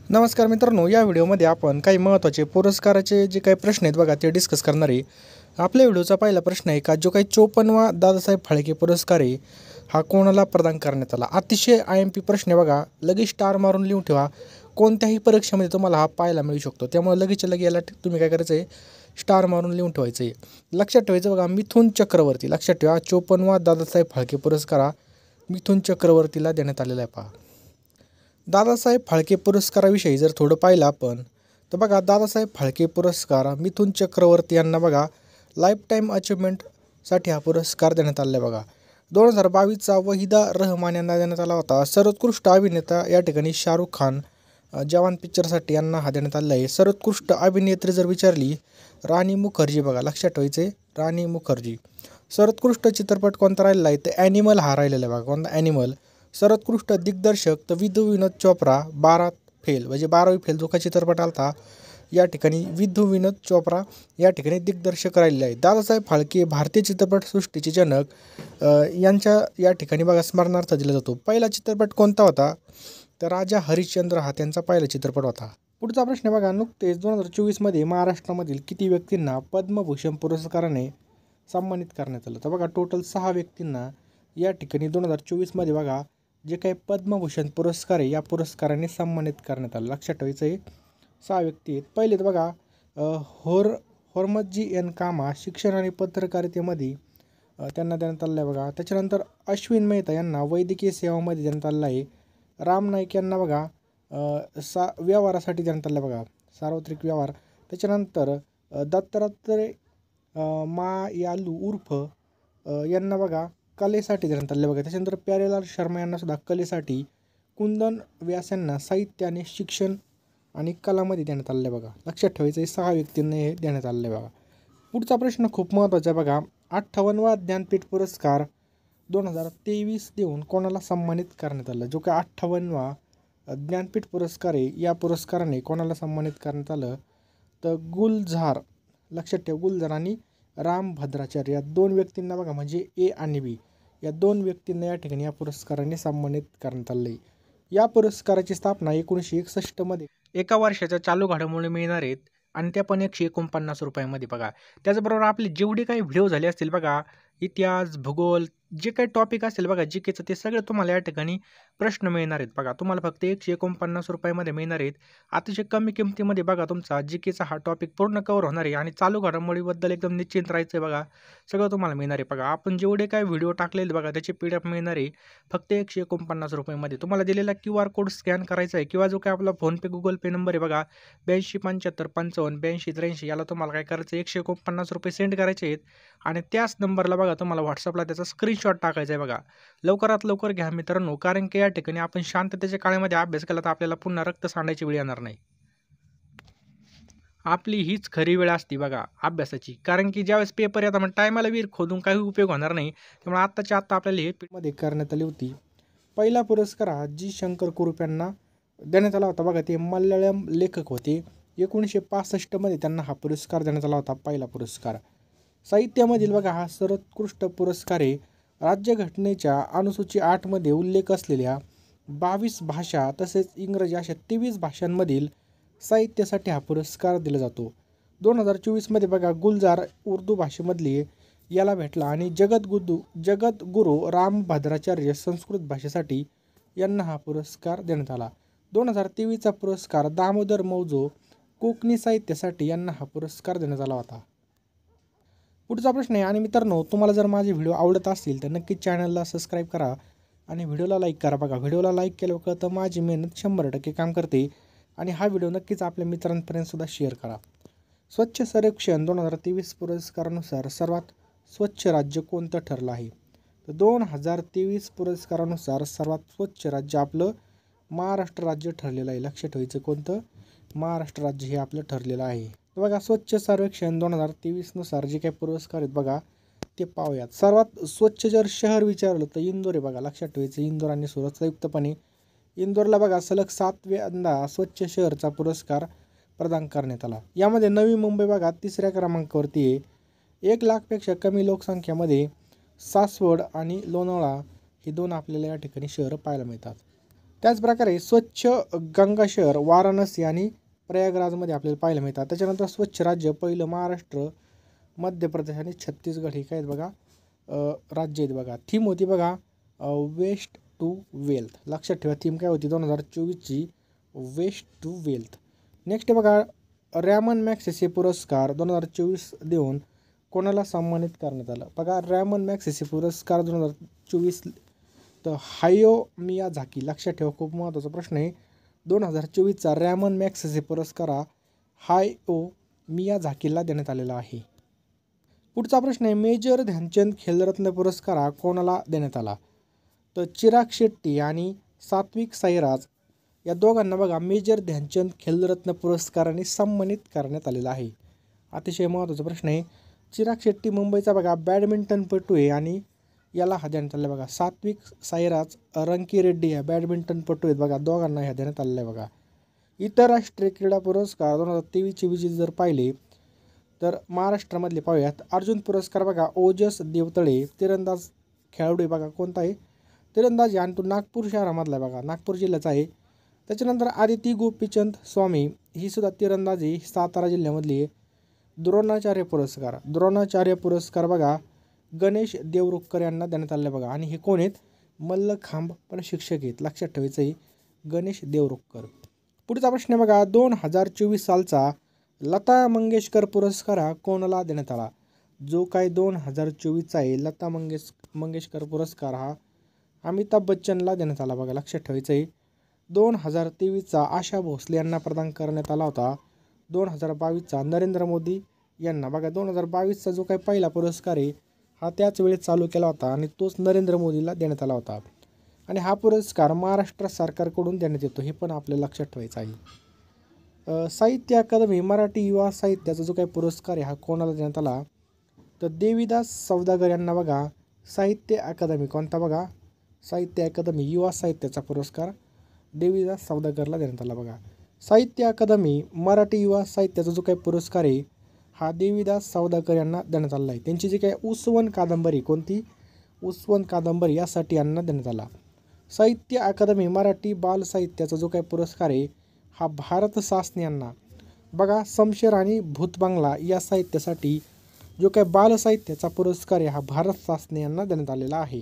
नमस्कार मित्रांनो, या व्हिडिओमध्ये आपण काही महत्त्वाचे पुरस्काराचे जे काही प्रश्न आहेत बघा ते डिस्कस करणार आहे. आपल्या व्हिडिओचा पहिला प्रश्न आहे का जो काही 54वा दादासाहेब फाळके पुरस्कार आहे हा कोणाला प्रदान करण्यात आला. अतिशय IMP प्रश्न आहे बघा, लगेच स्टार मारून लिहून ठेवा. कोणत्याही परीक्षेमध्ये तुम्हाला हा पाहायला मिळू शकतो, त्यामुळे लगेचच्या लगे याला तुम्ही काय करायचं आहे, स्टार मारून लिहून ठेवायचं आहे. लक्षात ठेवायचं बघा, मिथुन चक्रवर्ती. लक्षात ठेवा, 54वा दादासाहेब फाळके पुरस्कार हा मिथुन चक्रवर्तीला देण्यात आलेला आहे. पहा, दादासाहेब फाळके पुरस्काराविषयी जर थोडं पाहिलं आपण तर बघा, दादासाहेब फाळके पुरस्कार मिथुन चक्रवर्ती यांना बघा लाईफ टाईम अचिव्हमेंटसाठी हा पुरस्कार देण्यात आलेला आहे. बघा, 2022चा वहिदा रहमान यांना देण्यात आला होता. सर्वोत्कृष्ट अभिनेता या ठिकाणी शाहरुख खान जवान पिक्चरसाठी यांना हा देण्यात आलेला आहे. सर्वोत्कृष्ट अभिनेत्री जर विचारली, राणी मुखर्जी. बघा, लक्षात ठेवायचे, राणी मुखर्जी. सर्वोत्कृष्ट चित्रपट कोणता राहिलेला आहे तर ॲनिमल हा राहिलेला आहे. बघा, कोणता, ॲनिमल. सर्वोत्कृष्ट दिग्दर्शक तर विनोद चोप्रा 12 फेल, म्हणजे 12वी फेल जो काही चित्रपट आला या ठिकाणी विनोद चोप्रा या ठिकाणी दिग्दर्शक राहिलेले आहे. दादासाहेब फाळके भारतीय चित्रपटसृष्टीचे जनक यांच्या या ठिकाणी बघा स्मरणार्थ दिला जातो. पहिला चित्रपट कोणता होता तर राजा हरिश्चंद्र हा त्यांचा पहिला चित्रपट होता. पुढचा प्रश्न बघा, नुकतेच 2024मध्ये महाराष्ट्रामधील किती व्यक्तींना पद्मभूषण पुरस्काराने सन्मानित करण्यात आलं. तर बघा, टोटल 6 व्यक्तींना या ठिकाणी 2024मध्ये बघा जे काही पद्मभूषण पुरस्कार आहे या पुरस्काराने सन्मानित करण्यात आलं. लक्षात ठेवायचं आहे, 6 व्यक्ती आहेत. पहिले तर बघा होर्मजी एन कामा शिक्षण आणि पत्रकारितेमध्ये त्यांना देण्यात आलं आहे. बघा, त्याच्यानंतर अश्विन मेहता यांना वैद्यकीय सेवामध्ये देण्यात आलेलं आहे. राम नाईक यांना बघा व्यवहारासाठी देण्यात आलं आहे. बघा, सार्वत्रिक व्यवहार. त्याच्यानंतर दत्तात्रय मायालू उर्फ यांना बघा कलेसाठी देण्यात आले. बघा, त्याच्यानंतर प्यारेलाल शर्मा यांना सुद्धा कलेसाठी, कुंदन व्यास यांना साहित्य आणि शिक्षण आणि कलामध्ये देण्यात आले. बघा, लक्षात ठेवायचं, 6 व्यक्तींना हे देण्यात आले. बघा, पुढचा प्रश्न खूप महत्त्वाचा आहे. बघा, 58वा ज्ञानपीठ पुरस्कार 2023 देऊन कोणाला सन्मानित करण्यात आलं. जो काय 58वा ज्ञानपीठ पुरस्कार आहे या पुरस्काराने कोणाला सन्मानित करण्यात आलं तर गुलझार. लक्षात ठेवा, गुलझार आणि राम भद्राचार्य या 2 व्यक्तींना बघा, म्हणजे A आणि B या 2 व्यक्तींना या ठिकाणी या पुरस्काराने सन्मानित करण्यात आले. या पुरस्काराची स्थापना 1961मध्ये एका वर्षाच्या चालू घडामोडी मिळणार आहेत आणि त्या पण 149 रुपयामध्ये. बघा, त्याचबरोबर आपले जेवढे काही व्हिडिओ झाले असतील बघा, इतिहास, भूगोल, जे काही टॉपिक असेल बघा जीकेचं, ते सगळं तुम्हाला या ठिकाणी प्रश्न मिळणार आहेत. बघा, तुम्हाला फक्त 149 रुपयामध्ये मिळणार आहेत. अतिशय कमी किमतीमध्ये बघा तुमचा जीकेचा हा टॉपिक पूर्ण कव्हर होणार आहे आणि चालू घडामोडीबद्दल एकदम निश्चिंत राहायचं आहे. बघा, सगळं तुम्हाला मिळणार आहे. बघा, आपण जेवढे काही व्हिडिओ टाकलेले बघा त्याचे PDF मिळणार आहे फक्त 149 रुपयामध्ये. तुम्हाला दिलेला QR कोड स्कॅन करायचा आहे किंवा जो काय आपला फोनपे गुगल पे नंबर आहे बघा 8275558283 याला तुम्हाला काय करायचं, 149 रुपये सेंड करायचे आहेत आणि त्याच नंबरला बघा तुम्हाला व्हॉट्सअपला त्याचा स्क्रीनशॉट टाकायचा आहे. बघा, लवकरात लवकर घ्या मित्रांनो, कारण की या ठिकाणी आपण शांततेच्या काळामध्ये अभ्यास केला तर आपल्याला पुन्हा रक्त सांडायची वेळ येणार नाही. आपली हीच खरी वेळ असते बघा अभ्यासाची, कारण की ज्यावेळेस पेपर येतात मग टायमाला विहीर खोदून काही उपयोग होणार नाही. त्यामुळे आत्ताच्या आत्ता आपल्याला हे मध्ये करण्यात आली होती. पहिला पुरस्कार हा जी शंकर कुरूप यांना देण्यात आला होता. बघा, ते मल्याळम लेखक होते. 1965मध्ये त्यांना हा पुरस्कार देण्यात आला होता, पहिला पुरस्कार. साहित्यामधील बघा हा सर्वोत्कृष्ट पुरस्कार आहे. राज्यघटनेच्या अनुसूची 8मध्ये उल्लेख असलेल्या 22 भाषा तसेच इंग्रजी अशा 23 भाषांमधील साहित्यासाठी हा पुरस्कार दिला जातो. 2024मध्ये बघा गुलजार उर्दू भाषेमधली याला भेटला आणि जगद्गुरू राम भद्राचार्य संस्कृत भाषेसाठी यांना हा पुरस्कार देण्यात आला. 2023चा पुरस्कार दामोदर मौजो कोकणी साहित्यासाठी यांना हा पुरस्कार देण्यात आला होता. पुढचा प्रश्न आहे, आणि मित्रांनो तुम्हाला जर माझे व्हिडिओ आवडत असतील तर नक्कीच चॅनलला सबस्क्राईब करा आणि व्हिडिओला लाईक करा. बघा, व्हिडिओला लाईक केलं तर माझी मेहनत 100% काम करते आणि हा व्हिडिओ नक्कीच आपल्या मित्रांपर्यंतसुद्धा शेअर करा. स्वच्छ सर्वेक्षण 2023 पुरस्कारानुसार सर्वात स्वच्छ राज्य कोणतं ठरलं आहे तर 2023 पुरस्कारानुसार सर्वात स्वच्छ राज्य आपलं महाराष्ट्र राज्य ठरलेलं आहे. लक्षात ठेवायचं, कोणतं, महाराष्ट्र राज्य हे आपलं ठरलेलं आहे. तर बघा, स्वच्छ सर्वेक्षण 2023नुसार जे काही पुरस्कार आहेत बघा ते पाहूयात. सर्वात स्वच्छ जर शहर विचारलं तर इंदोर आहे. बघा, लक्षात ठेवायचं, इंदोर आणि सुरत संयुक्तपणे इंदोरला बघा सलग 7व्यांदा स्वच्छ शहरचा पुरस्कार प्रदान करण्यात आला. यामध्ये नवी मुंबई बघा 3ऱ्या क्रमांकावरती आहे. 1 लाखपेक्षा कमी लोकसंख्येमध्ये सासवड आणि लोणावळा ही 2 आपल्याला या ठिकाणी शहरं पाहायला मिळतात. त्याचप्रकारे स्वच्छ गंगा शहर वाराणसी आणि प्रयागराजमध्ये आपल्याला पाहायला मिळतात. त्याच्यानंतर स्वच्छ राज्य पहिलं महाराष्ट्र, मध्य प्रदेश आणि छत्तीसगड हे काय आहेत बघा राज्य आहेत बघा. थीम होती बघा वेस्ट टू वेल्थ. लक्षात ठेवा थीम काय होती 2024ची, वेस्ट टू वेल्थ. नेक्स्ट बघा रॅमन मॅगसेसे पुरस्कार 2024 देऊन कोणाला सन्मानित करण्यात आलं. बघा रॅमन मॅगसेसे पुरस्कार 2024 तर हायो मियाझाकी. लक्षात ठेवा खूप महत्त्वाचा प्रश्न आहे. 2024चा रॅमन मॅगसेसे पुरस्कार हायो मियाझाकीला देण्यात आलेला आहे. पुढचा प्रश्न आहे मेजर ध्यानचंद खेलरत्न पुरस्कार हा कोणाला देण्यात आला. तर चिराग शेट्टी आणि सात्विक साईराज या दोघांना बघा मेजर ध्यानचंद खेलरत्न पुरस्काराने सन्मानित करण्यात आलेला आहे. अतिशय महत्त्वाचा प्रश्न आहे. चिराग शेट्टी मुंबईचा बघा बॅडमिंटनपटू आहे आणि याला हा देण्यात आला बघा. सात्विक साईराज रंकीरेड्डी ह्या बॅडमिंटनपटू आहेत बघा, दोघांना ह्या देण्यात आलेला आहे बघा. इतर राष्ट्रीय क्रीडा पुरस्कार 2023चे विजेते जर पाहिले तर महाराष्ट्रामधले पाहूयात. अर्जुन पुरस्कार बघा ओजस देवतळे तिरंदाज खेळाडू आहे बघा. कोणता आहे तिरंदाजी आणि तो नागपूर शहरामधला आहे बघा, नागपूर जिल्ह्याचा आहे. त्याच्यानंतर आदिती गोपीचंद स्वामी ही सुद्धा तिरंदाजी सातारा जिल्ह्यामधली आहे. द्रोणाचार्य पुरस्कार बघा गणेश देवरुखकर यांना देण्यात आलेला बघा. आणि हे कोण आहेत मल्लखांब प्रशिक्षक आहेत. लक्षात ठेवायचं आहे गणेश देवरुखकर. पुढचा प्रश्न आहे बघा 2024 सालचा लता मंगेशकर पुरस्कार हा कोणाला देण्यात आला. जो काय 2024चा आहे लता मंगेशकर पुरस्कार हा अमिताभ बच्चनला देण्यात आला बघा. लक्षात ठेवायचं आहे. 2023चा आशा भोसले यांना प्रदान करण्यात आला होता. 2022चा नरेंद्र मोदी यांना बघा. 2022चा जो काही पहिला पुरस्कार आहे हा त्याच वेळेस चालू केला होता आणि तोच नरेंद्र मोदीला देण्यात आला होता. आणि हा पुरस्कार महाराष्ट्र सरकारकडून देण्यात येतो हे पण आपल्याला लक्षात ठेवायचं आहे. साहित्य अकादमी मराठी युवा साहित्याचा जो काही पुरस्कार आहे हा कोणाला देण्यात आला. तर देवीदास सौदागर यांना बघा साहित्य अकादमी कोणता बघा साहित्य अकादमी युवा साहित्याचा पुरस्कार देवीदास सौदागरला देण्यात आला बघा. साहित्य अकादमी मराठी युवा साहित्याचा जो काही पुरस्कार आहे हा देवीदास सौदागर यांना देण्यात आलेला आहे. त्यांची जी काही उसवन कादंबरी कोणती उसवन कादंबरी यासाठी यांना देण्यात आला. साहित्य अकादमी मराठी बाल साहित्याचा जो काही पुरस्कार आहे हा भारत सासने यांना बघा. शमशेर आणि भूतबंगला या साहित्यासाठी जो काही बाल साहित्याचा पुरस्कार आहे हा भारत सासने यांना देण्यात आलेला आहे.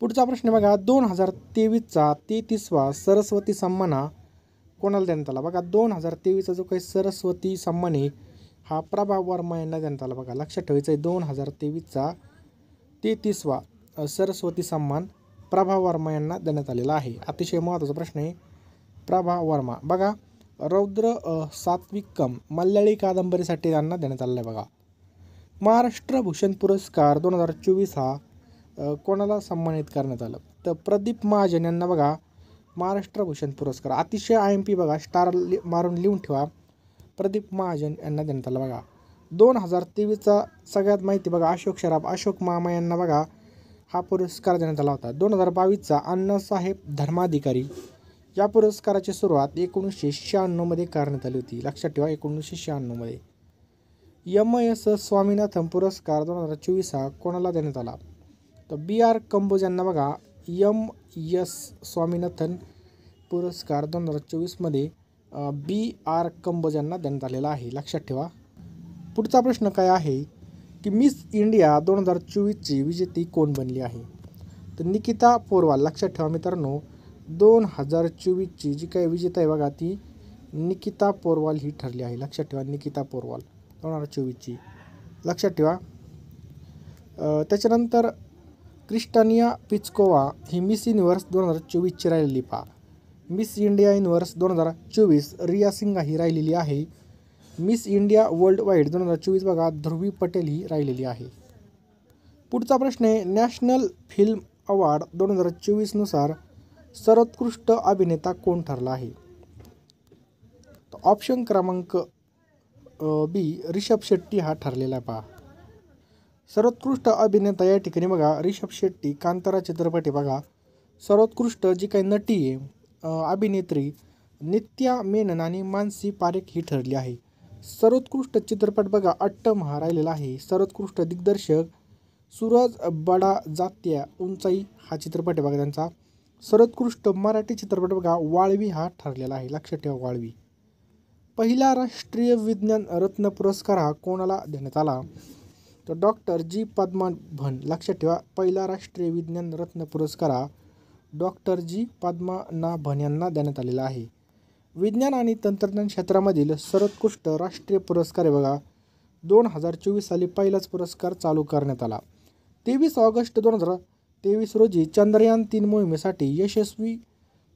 पुढचा प्रश्न बघा 2023चा 33वा सरस्वती सन्मान कोणाला देण्यात आला बघा. 2023चा जो काही सरस्वती सन्मान आहे हा प्रभा वर्मा यांना देण्यात आला बघा. लक्षात ठेवायचं आहे 2023चा 33वा सरस्वती सन्मान प्रभा वर्मा यांना देण्यात आलेला आहे. अतिशय महत्त्वाचा प्रश्न आहे प्रभा वर्मा बघा. रौद्र सात्विकम मल्याळी कादंबरीसाठी त्यांना देण्यात आलेला आहे बघा. महाराष्ट्र भूषण पुरस्कार 2024 हा कोणाला सन्मानित करण्यात आलं. तर प्रदीप महाजन यांना बघा महाराष्ट्र भूषण पुरस्कार. अतिशय IMP बघा स्टार मारून लिहून ठेवा. प्रदीप महाजन यांना देण्यात आला बघा. 2023चा सगळ्यात माहिती बघा अशोक सराफ अशोक मामा यांना बघा हा पुरस्कार देण्यात आला होता. 2022चा अण्णासाहेब धर्माधिकारी या पुरस्काराची सुरुवात 1996 मध्ये करण्यात आली होती. लक्षात ठेवा 1996 मध्ये. MS स्वामीनाथन पुरस्कार 2024 हा कोणाला देण्यात आला. तर BR कंबोज यांना बघा MS स्वामीनाथन पुरस्कार 2024 मध्ये BR कंबोज यांना देण्यात आलेला आहे. लक्षात ठेवा. पुढचा प्रश्न काय आहे की मिस इंडिया 2024ची विजेती कोण बनली आहे. तर निकिता पोरवाल. लक्षात ठेवा मित्रांनो 2024ची जी काही विजेता आहे बघा ती निकिता पोरवाल ही ठरली आहे. लक्षात ठेवा निकिता पोरवाल 2024ची लक्षात ठेवा. त्याच्यानंतर क्रिस्टानिया पिचकोवा ही मिस युनिव्हर्स 2024ची राहिलेली पहा. Miss India universe 2024 Riya Singh ही राहिलेली आहे. मिस इंडिया वर्ल्ड वाईड 2024 बघा ध्रुवी पटेल ही राहिलेली आहे. पुढचा प्रश्न आहे नॅशनल फिल्म अवॉर्ड 2024 नुसार सर्वोत्कृष्ट अभिनेता कोण ठरला आहे. ऑप्शन क्रमांक B रिषभ शेट्टी हा ठरलेला आहे पहा. सर्वोत्कृष्ट अभिनेता या ठिकाणी बघा रिषभ शेट्टी कांतारा चित्रपट आहे बघा. सर्वोत्कृष्ट जी काही नटी आहे अभिनेत्री नित्या मेनन आणि मानसी पारेख ही ठरली आहे. सर्वोत्कृष्ट चित्रपट बघा अट्टम हा राहिलेला आहे. सर्वोत्कृष्ट दिग्दर्शक सूरज बडा जात्या उंचाई हा चित्रपट आहे बघा त्यांचा. सर्वोत्कृष्ट मराठी चित्रपट बघा वाळवी हा ठरलेला आहे, लक्षात ठेवा वाळवी. पहिला राष्ट्रीय विज्ञान रत्न पुरस्कार हा कोणाला देण्यात आला? तर डॉक्टर जी पद्मनाभन, लक्षात ठेवा पहिला राष्ट्रीय विज्ञान रत्न पुरस्कार हा डॉक्टर जी पद्मनाभन यांना देण्यात आलेला आहे. विज्ञान आणि तंत्रज्ञान क्षेत्रामधील सर्वोत्कृष्ट राष्ट्रीय पुरस्कार आहे बघा 2024 साली पहिलाच पुरस्कार चालू करण्यात आला. 23 ऑगस्ट 2023 रोजी चंद्रयान-3 मोहिमेसाठी यशस्वी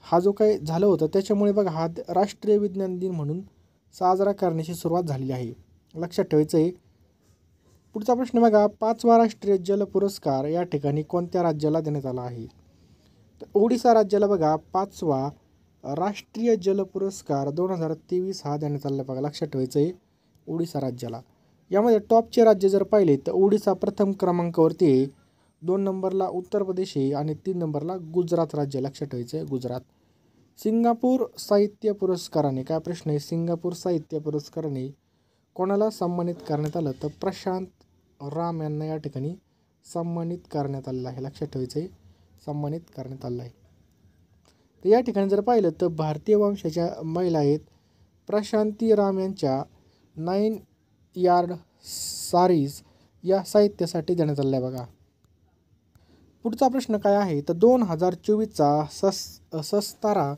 हा जो काही झालं होतं त्याच्यामुळे बघा हा राष्ट्रीय विज्ञान दिन म्हणून साजरा करण्याची सुरुवात झालेली आहे, लक्षात ठेवायचं आहे. पुढचा प्रश्न बघा 5वा राष्ट्रीय जल पुरस्कार या ठिकाणी कोणत्या राज्याला देण्यात आला आहे? तर ओडिसा राज्याला बघा 5वा राष्ट्रीय जल पुरस्कार 2023 हा देण्यात आला बघा, लक्षात ठेवायचं आहे ओडिसा राज्याला. यामध्ये टॉपचे राज्य जर पाहिले तर ओडिसा प्रथम क्रमांकावरती आहे, 2 नंबरला उत्तर प्रदेश आहे आणि 3 नंबरला गुजरात राज्य, लक्षात ठेवायचं आहे गुजरात. सिंगापूर साहित्य पुरस्काराने, काय प्रश्न आहे, सिंगापूर साहित्य पुरस्काराने कोणाला सन्मानित करण्यात आलं? तर प्रशांत राम यांना या ठिकाणी सन्मानित करण्यात आलेलं आहे, लक्षात ठेवायचं आहे सन्मानित करण्यात आलं आहे. तर या ठिकाणी जर पाहिलं तर भारतीय वंशाच्या महिला आहेत प्रशांती राम यांच्या 9 यार्ड सारीज या साहित्यासाठी देण्यात आलेलं आहे बघा. पुढचा प्रश्न काय आहे तर 2024चा सस्तारा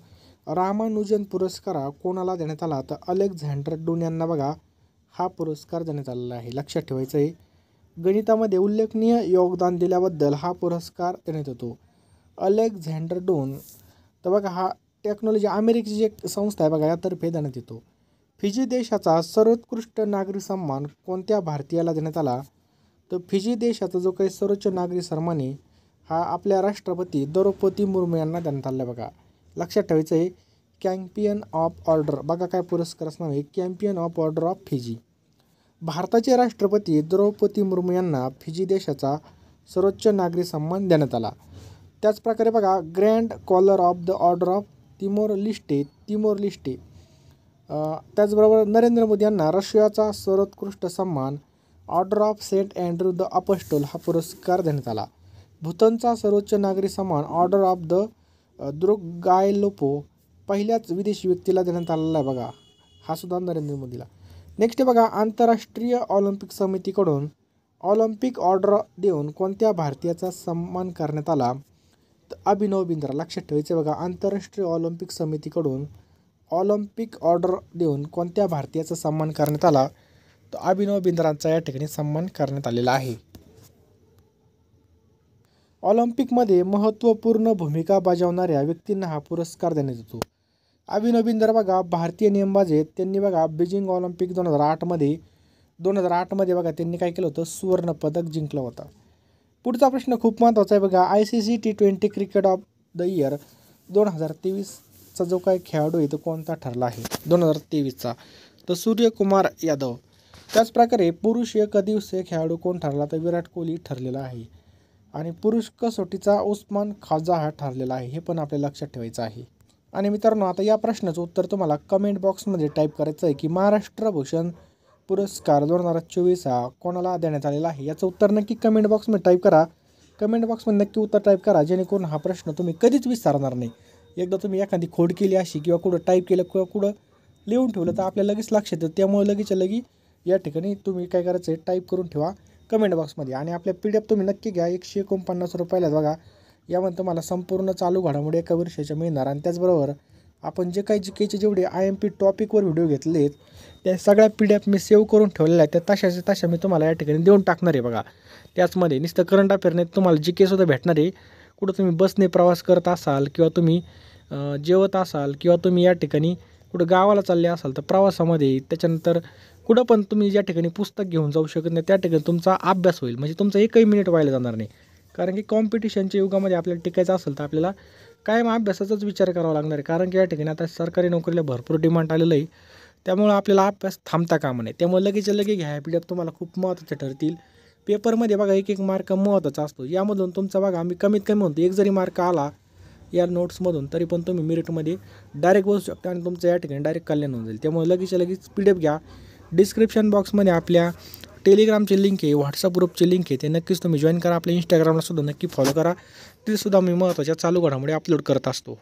रामानुजन पुरस्कार कोणाला देण्यात आला? तर अलेक्झांडर डून यांना बघा हा पुरस्कार देण्यात आलेला आहे, लक्षात ठेवायचं आहे. गणितामध्ये उल्लेखनीय योगदान दिल्याबद्दल हा पुरस्कार देण्यात येतो. अलेक्झांडर डून तर बघा हा टेक्नॉलॉजी अमेरिकेची एक संस्था आहे बघा यातर्फे देण्यात येतो. फिजी देशाचा सर्वोत्कृष्ट नागरी सन्मान कोणत्या भारतीयाला देण्यात आला? तर फिजी देशाचा जो काही सर्वोच्च नागरी सन्मान आहे हा आपल्या राष्ट्रपती द्रौपदी मुर्मू यांना देण्यात आला बघा, लक्षात ठेवायचं आहे. चॅम्पियन ऑफ ऑर्डर बघा काय पुरस्काराचं नाव आहे, champion of order of Fiji. भारताचे राष्ट्रपती द्रौपदी मुर्मू यांना फिजी देशाचा सर्वोच्च नागरी सन्मान देण्यात आला. त्याचप्रकारे बघा grand collar of the order of Timor Leste. त्याचबरोबर नरेंद्र मोदी यांना रशियाचा सर्वोत्कृष्ट सन्मान order of Saint Andrew the Apostle हा पुरस्कार देण्यात आला. भूतानचा सर्वोच्च नागरी सन्मान ऑर्डर ऑफ द द्रुगायलोपो पहिल्याच विदेशी व्यक्तीला देण्यात आलेला आहे बघा, हा सुद्धा नरेंद्र मोदीला. नेक्स्ट बघा आंतरराष्ट्रीय ऑलिम्पिक समितीकडून ऑलिम्पिक ऑर्डर देऊन कोणत्या भारतीयाचा सन्मान करण्यात आला? तर अभिनव बिंद्रा, लक्षात ठेवायचे बघा आंतरराष्ट्रीय ऑलिम्पिक समितीकडून ऑलिम्पिक ऑर्डर देऊन कोणत्या भारतीयाचा सन्मान करण्यात आला? तर अभिनव बिंद्रांचा या ठिकाणी सन्मान करण्यात आलेला आहे. ऑलिम्पिकमध्ये महत्त्वपूर्ण भूमिका बजावणाऱ्या व्यक्तींना हा पुरस्कार देण्यात येतो. अभिनव बिंद्रा बघा भारतीय नेमबाज आहेत, त्यांनी बघा बीजिंग ऑलिम्पिक 2008मध्ये बघा त्यांनी काय केलं होतं, सुवर्णपदक जिंकलं होतं. पुढचा प्रश्न खूप महत्त्वाचा आहे बघा ICC T20 cricket of the year 2023चा जो काही खेळाडू आहे तो कोणता ठरला आहे 2023चा? तर सूर्यकुमार यादव. त्याचप्रकारे पुरुष एकदिवसीय खेळाडू कोण ठरला? तर विराट कोहली ठरलेला आहे. आणि पुरुष कसोटीचा उस्मान ख्वाजा हा ठरलेला आहे, हे पण आपल्याला लक्षात ठेवायचं आहे. आणि मित्रांनो आता या प्रश्नाचं उत्तर तुम्हाला कमेंट बॉक्समध्ये टाईप करायचं आहे की महाराष्ट्र भूषण पुरस्कार 2024 हा कोणाला देण्यात आलेला आहे. याचं उत्तर नक्की कमेंट बॉक्समध्ये टाईप करा. कमेंट बॉक्समध्ये नक्की उत्तर टाईप करा जेणेकरून हा प्रश्न तुम्ही कधीच विसरणार नाही. एकदा तुम्ही एखादी खोड केली अशी किंवा कुठं टाईप केलं किंवा कुठं लिहून ठेवलं तर आपल्याला लगेच लक्षात येतं. त्यामुळे लगेचच्या लगी या ठिकाणी तुम्ही काय करायचं आहे टाईप करून ठेवा कमेंट बॉक्समध्ये. आणि आपल्या PDF तुम्ही नक्की घ्या, 149 रुपयाला बघा. यामध्ये तुम्हाला संपूर्ण चालू घडामोडी एका वर्षाच्या मिळणार. आणि त्याचबरोबर आपण जे काही GKचे जेवढे IMP टॉपिकवर व्हिडिओ घेतले आहेत त्या सगळ्या PDF मी सेव्ह करून ठेवलेल्या आहेत, त्या तशा मी तुम्हाला या ठिकाणी देऊन टाकणार आहे बघा. त्याचमध्ये नुसतं करंट अफेअर नाही तुम्हाला GKसुद्धा भेटणार आहे. कुठं तुम्ही बसने प्रवास करत असाल किंवा तुम्ही जेवत असाल किंवा तुम्ही या ठिकाणी कुठं गावाला चालले असाल तर प्रवासामध्ये, त्याच्यानंतर कुठं पण तुम्ही ज्या ठिकाणी पुस्तक घेऊन जाऊ शकत नाही त्या ठिकाणी तुमचा अभ्यास होईल. म्हणजे तुमचा एकही मिनिट व्हायला जाणार नाही. कारण की कॉम्पिटिशनच्या युगामध्ये आपल्याला टिकायचं असेल तर आपल्याला कायम अभ्यासाचाच विचार करावा लागणार आहे. कारण की या ठिकाणी आता सरकारी नोकरीला भरपूर डिमांड आलेलं आहे, त्यामुळे आपल्याला अभ्यास थांबता कामा नये. त्यामुळे लगेच घ्या PDF तुम्हाला खूप महत्त्वाचे ठरतील. पेपरमध्ये बघा एक मार्क महत्त्वाचा असतो. यामधून तुमचा बघा आम्ही कमीत कमी म्हणतो एक जरी मार्क आला या नोट्समधून तरी पण तुम्ही मेरिटमध्ये डायरेक्ट बसू शकता आणि तुमचं या ठिकाणी डायरेक्ट कल्याण होऊन जाईल. त्यामुळे लगेच PDF घ्या. डिस्क्रिप्शन बॉक्समध्ये आपल्या टेलिग्रामची लिंक आहे, व्हॉट्सअप ग्रुपची लिंक आहे, ते नक्कीच तुम्ही जॉईन करा. आपल्या इंस्टाग्रामला सुद्धा नक्की फॉलो करा. तिथेसुद्धा मी महत्त्वाच्या चालू घडामोडी अपलोड करत असतो.